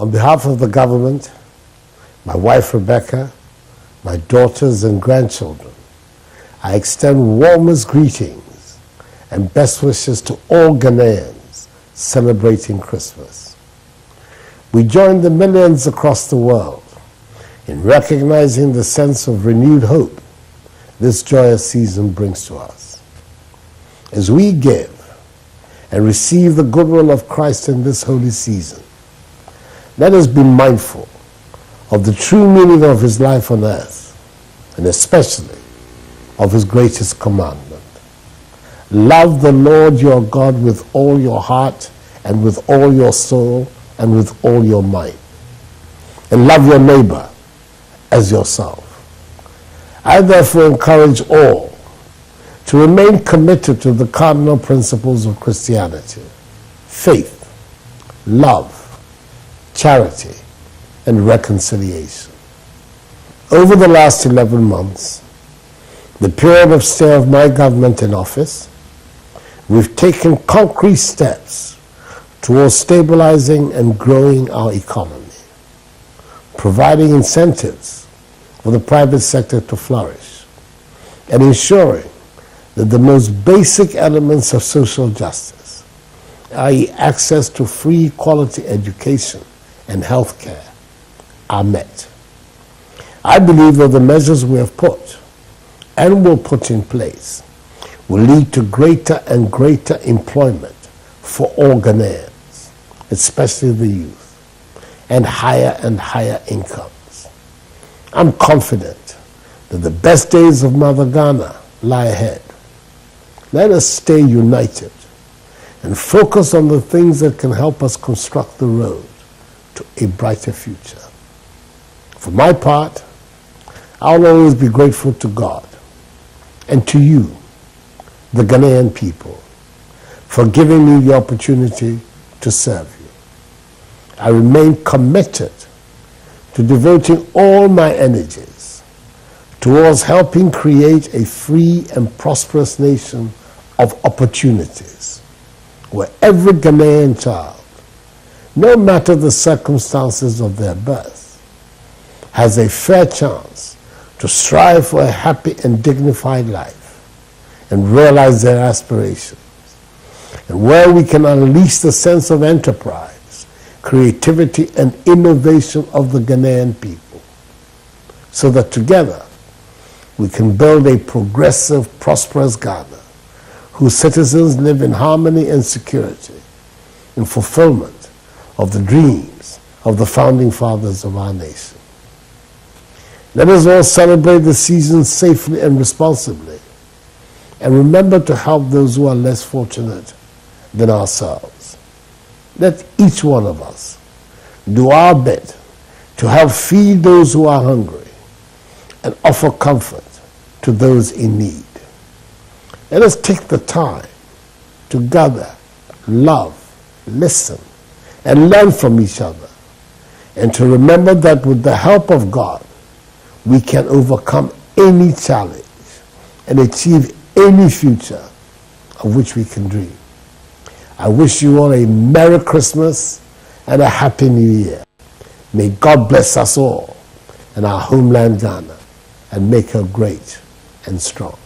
On behalf of the government, my wife Rebecca, my daughters and grandchildren, I extend warmest greetings and best wishes to all Ghanaians celebrating Christmas. We join the millions across the world in recognizing the sense of renewed hope this joyous season brings to us. As we give and receive the goodwill of Christ in this holy season, let us be mindful of the true meaning of his life on earth, and especially of his greatest commandment. Love the Lord your God with all your heart and with all your soul and with all your might. And love your neighbor as yourself. I therefore encourage all to remain committed to the cardinal principles of Christianity: faith, love, charity, and reconciliation. Over the last 11 months, the period of stay of my government in office, we've taken concrete steps towards stabilizing and growing our economy, providing incentives for the private sector to flourish, and ensuring that the most basic elements of social justice, i.e. access to free quality education and health care, are met. I believe that the measures we have put and will put in place will lead to greater and greater employment for all Ghanaians, especially the youth, and higher incomes. I'm confident that the best days of Mother Ghana lie ahead. Let us stay united and focus on the things that can help us construct the road to a brighter future. For my part, I'll always be grateful to God and to you, the Ghanaian people, for giving me the opportunity to serve you. I remain committed to devoting all my energies towards helping create a free and prosperous nation of opportunities, where every Ghanaian child, no matter the circumstances of their birth, has a fair chance to strive for a happy and dignified life and realize their aspirations, and where we can unleash the sense of enterprise, creativity, and innovation of the Ghanaian people, so that together we can build a progressive, prosperous Ghana whose citizens live in harmony and security, in fulfillment of the dreams of the founding fathers of our nation. Let us all celebrate the season safely and responsibly, and remember to help those who are less fortunate than ourselves. Let each one of us do our bit to help feed those who are hungry and offer comfort to those in need. Let us take the time to gather, love, listen, and learn from each other, and to remember that with the help of God, we can overcome any challenge and achieve any future of which we can dream. I wish you all a Merry Christmas and a Happy New Year. May God bless us all and our homeland Ghana and make her great and strong.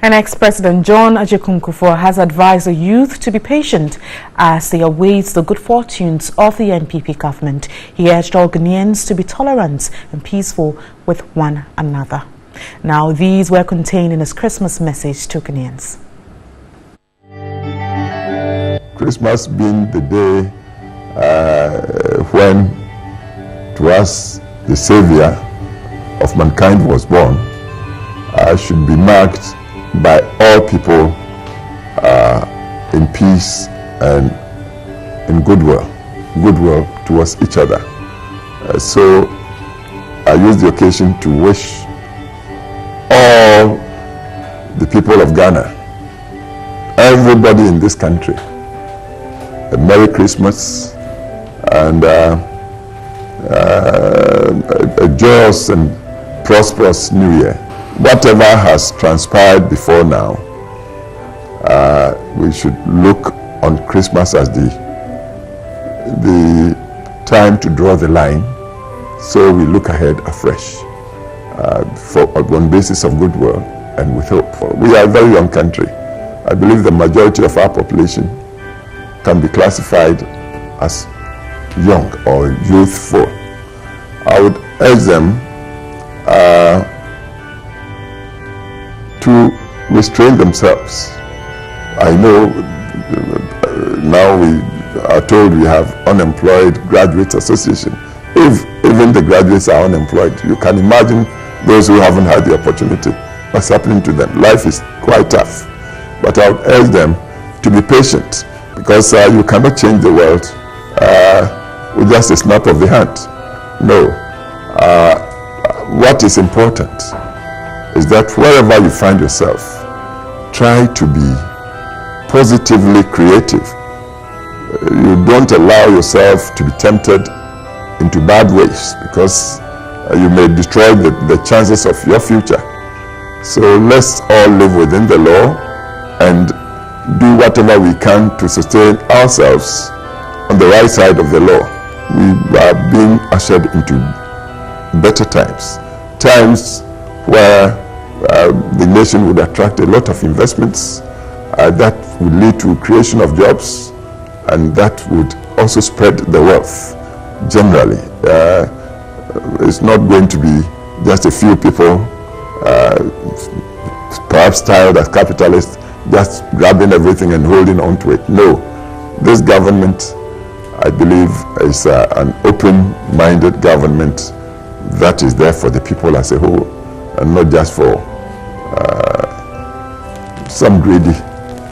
And ex-President John KUFFOUR has advised the youth to be patient as they await the good fortunes of the NPP government. He urged all Ghanaians to be tolerant and peaceful with one another. Now, these were contained in his Christmas message to Ghanaians. Christmas being the day when to us the Savior of mankind was born, should be marked by all people in peace and in goodwill towards each other. So I use the occasion to wish all the people of Ghana, everybody in this country, a Merry Christmas and a joyous and prosperous new year. Whatever has transpired before now, we should look on Christmas as the time to draw the line, so we look ahead afresh on basis of goodwill and with hope. We are a very young country. I believe the majority of our population can be classified as young or youthful. I would urge them to restrain themselves. I know now we are told we have unemployed graduates association. If even the graduates are unemployed, you can imagine those who haven't had the opportunity, what's happening to them. Life is quite tough. But I would urge them to be patient, because you cannot change the world with just a snap of the hand. No. What is important is that wherever you find yourself, try to be positively creative. You don't allow yourself to be tempted into bad ways, because you may destroy the chances of your future. So let's all live within the law and do whatever we can to sustain ourselves on the right side of the law. We are being ushered into better times, times where the nation would attract a lot of investments that would lead to creation of jobs, and that would also spread the wealth generally. It's not going to be just a few people, perhaps styled as capitalists, just grabbing everything and holding on to it. No, this government, I believe, is an open-minded government that is there for the people as a whole, and not just for some greedy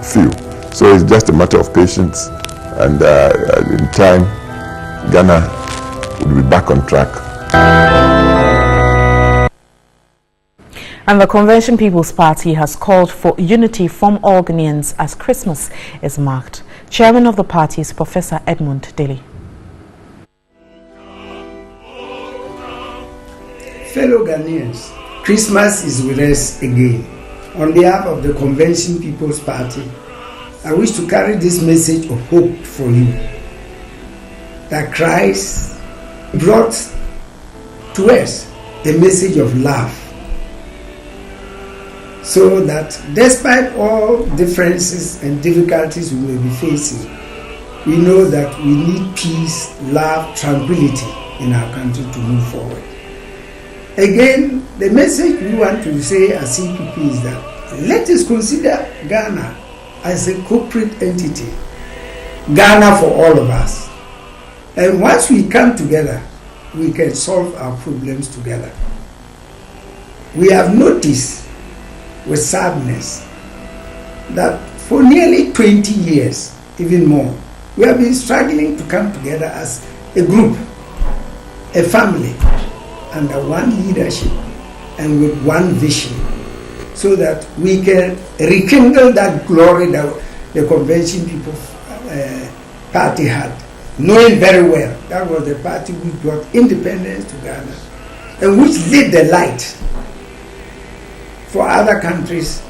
few. So it's just a matter of patience, and in time, Ghana will be back on track. And the Convention People's Party has called for unity from all Ghanaians as Christmas is marked. Chairman of the party is Professor Edmund Daly. Fellow Ghanaians, Christmas is with us again. On behalf of the Convention People's Party, I wish to carry this message of hope for you, that Christ brought to us the message of love, so that despite all differences and difficulties we may be facing, we know that we need peace, love, tranquility in our country to move forward. Again, the message we want to say as CPP is that let us consider Ghana as a corporate entity, Ghana for all of us. And once we come together, we can solve our problems together. We have noticed with sadness that for nearly 20 years, even more, we have been struggling to come together as a group, a family, under one leadership and with one vision, so that we can rekindle that glory that the Convention People's Party had, knowing very well that was the party which brought independence to Ghana and which lit the light for other countries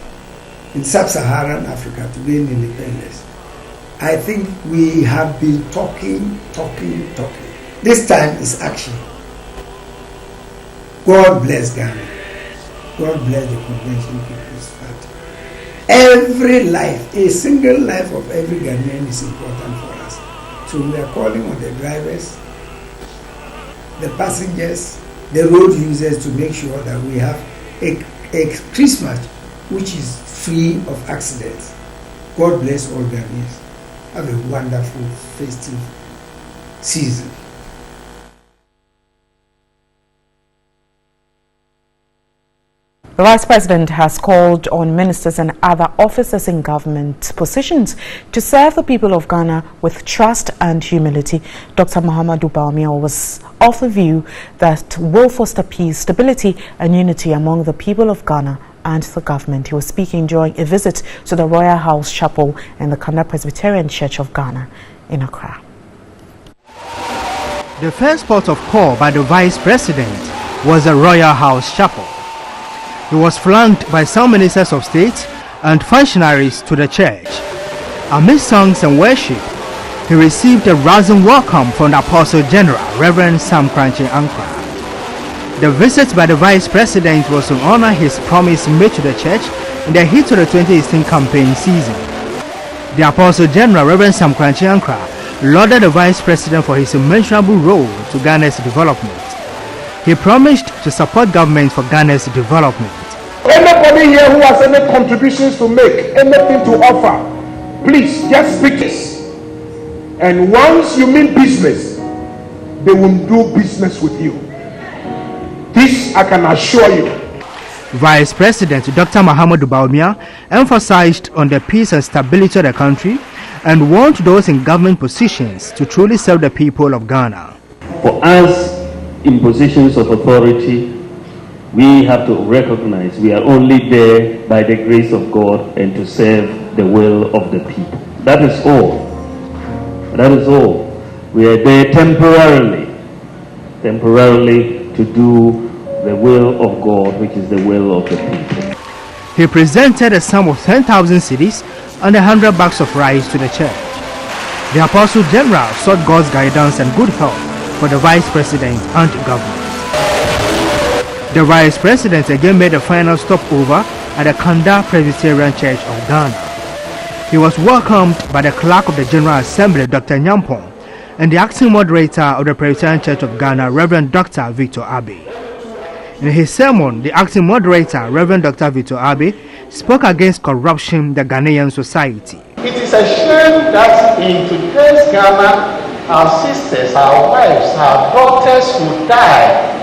in sub-Saharan Africa to gain independence. I think we have been talking. This time is action. God bless Ghana. God bless the Convention People's Party. Every life, a single life of every Ghanaian is important for us. So we are calling on the drivers, the passengers, the road users to make sure that we have a Christmas which is free of accidents. God bless all Ghanaians. Have a wonderful festive season. The Vice President has called on ministers and other officers in government positions to serve the people of Ghana with trust and humility. Dr. Muhammadu Bawumia was of the view that will foster peace, stability and unity among the people of Ghana and the government. He was speaking during a visit to the Royal House Chapel in the Kanda Presbyterian Church of Ghana in Accra. The first port of call by the Vice President was the Royal House Chapel. He was flanked by some ministers of state and functionaries to the church. Amid songs and worship, he received a rousing welcome from the Apostle General, Reverend Sam Korankye Ankrah. The visit by the Vice President was to honor his promise made to the church in the heat of the 2018 campaign season. The Apostle General, Reverend Sam Korankye Ankrah, lauded the Vice President for his immeasurable role to Ghana's development. He promised to support government for Ghana's development. Anybody here who has any contributions to make, anything to offer, please just speak this. And once you mean business, they will do business with you. This I can assure you. Vice President Dr. Mahamudu Bawumia emphasized on the peace and stability of the country and warned those in government positions to truly serve the people of Ghana. For us in positions of authority, we have to recognize we are only there by the grace of God and to serve the will of the people. That is all. That is all. We are there temporarily to do the will of God, which is the will of the people. He presented a sum of 10,000 cedis and 100 bags of rice to the church. The Apostle General sought God's guidance and good health for the Vice President and government. The Vice President again made a final stopover at the Kanda Presbyterian Church of Ghana. He was welcomed by the Clerk of the General Assembly, Dr. Nyampong, and the acting moderator of the Presbyterian Church of Ghana, Reverend Dr. Victor Abbey. In his sermon, the acting moderator, Reverend Dr. Victor Abbey, spoke against corruption in the Ghanaian society. It is a shame that in today's Ghana, our sisters, our wives, our daughters will die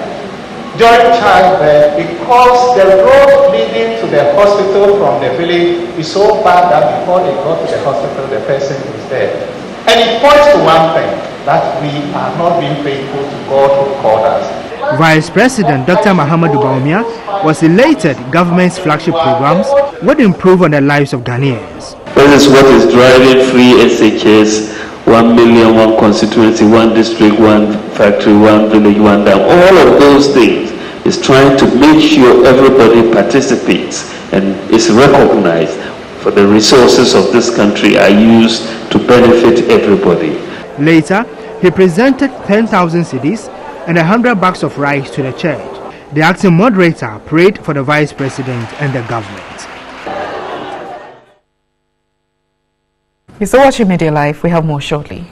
during childbirth because the road leading to the hospital from the village is so bad that before they go to the hospital, the person is dead. And it points to one thing, that we are not being faithful to God who called us. Vice President Dr. Mahamudu Bawumia was elated government's flagship programs would improve on the lives of Ghanaians. This is what is driving free SHS, 1 million, one constituency, one district, one factory, one village, one dam. All of those things is trying to make sure everybody participates and is recognized for the resources of this country are used to benefit everybody. Later, he presented 10,000 cedis and 100 bags of rice to the church. The acting moderator prayed for the Vice President and the government. You're still watching Media Live. We have more shortly.